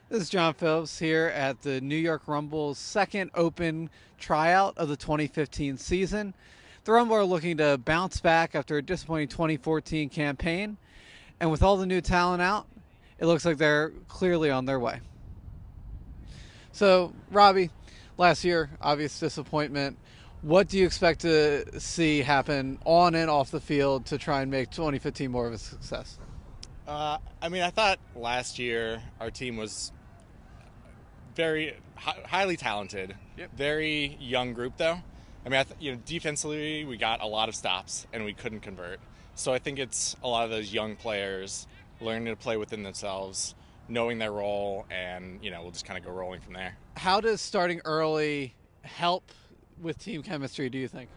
This is John Phillips here at the New York Rumble's second open tryout of the 2015 season. The Rumble are looking to bounce back after a disappointing 2014 campaign, and with all the new talent out, it looks like they're clearly on their way. So, Robbie, last year, obvious disappointment. What do you expect to see happen on and off the field to try and make 2015 more of a success? I thought last year our team was very highly talented. Yep. Very young group, though. Defensively we got a lot of stops and we couldn't convert. So I think it's a lot of those young players learning to play within themselves, knowing their role, and we'll just kind of go rolling from there. How does starting early help with team chemistry, do you think?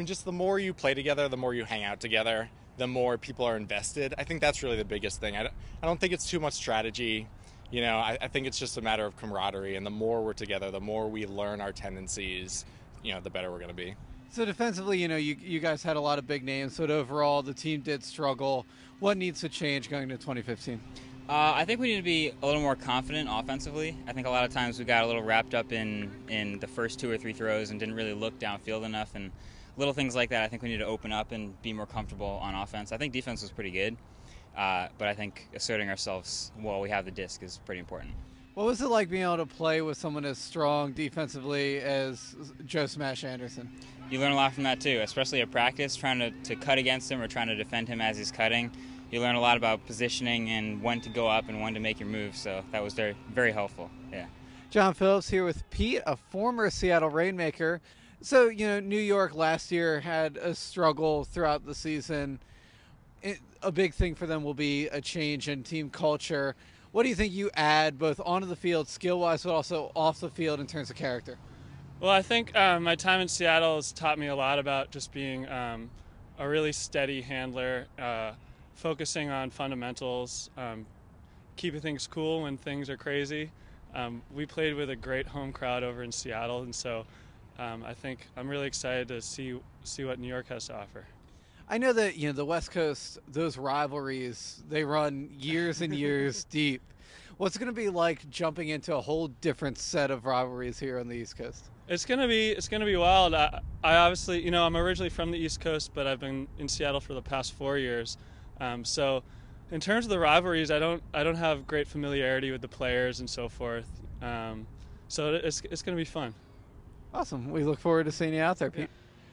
Just the more you play together, the more you hang out together, the more people are invested. I think that's really the biggest thing. I don't think it's too much strategy. I think it's just a matter of camaraderie, and the more we're together, the more we learn our tendencies, the better we're going to be. So defensively, you guys had a lot of big names, but overall the team did struggle. What needs to change going into 2015? I think we need to be a little more confident offensively. I think a lot of times we got a little wrapped up in the first 2 or 3 throws and didn't really look downfield enough, and little things like that. I think we need to open up and be more comfortable on offense. I think defense was pretty good, but I think asserting ourselves while we have the disc is pretty important. What was it like being able to play with someone as strong defensively as Joe Smash Anderson? You learn a lot from that too, especially at practice, trying to cut against him or trying to defend him as he's cutting. You learn a lot about positioning and when to go up and when to make your move, so that was very, very helpful. Yeah. John Phillips here with Pete, a former Seattle Rainmaker. So, New York last year had a struggle throughout the season. A big thing for them will be a change in team culture. What do you think you add both onto the field skill-wise, but also off the field in terms of character? Well, I think my time in Seattle has taught me a lot about just being a really steady handler, focusing on fundamentals, keeping things cool when things are crazy. We played with a great home crowd over in Seattle, and so I think I'm really excited to see what New York has to offer. I know that the West Coast, those rivalries, they run years and years deep. What's it going to be like jumping into a whole different set of rivalries here on the East Coast? It's gonna be wild. I obviously, I'm originally from the East Coast, but I've been in Seattle for the past 4 years. So, in terms of the rivalries, I don't have great familiarity with the players and so forth. So it's gonna be fun. Awesome. We look forward to seeing you out there, Pete. Yeah.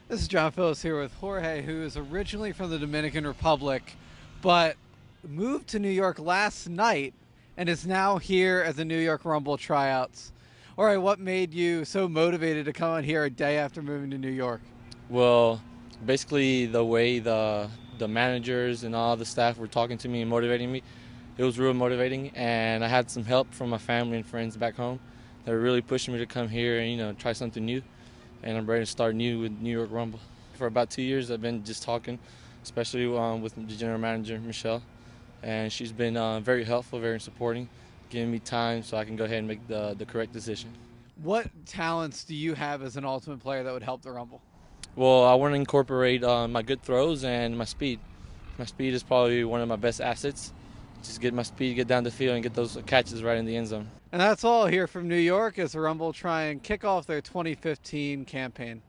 This is John Phillips here with Jorge, who is originally from the Dominican Republic, but moved to New York last night and is now here at the New York Rumble tryouts. All right, what made you so motivated to come out here a day after moving to New York? Well, basically the way the managers and all the staff were talking to me and motivating me, it was real motivating, and I had some help from my family and friends back home. They were really pushing me to come here and try something new, and I'm ready to start new with New York Rumble. For about 2 years I've been just talking, especially with the general manager, Michelle, and she's been very helpful, very supporting, giving me time so I can go ahead and make the correct decision. What talents do you have as an ultimate player that would help the Rumble? Well, I want to incorporate my good throws and my speed. My speed is probably one of my best assets. Just get my speed, get down the field, and get those catches right in the end zone. And that's all here from New York as the Rumble try and kick off their 2015 campaign.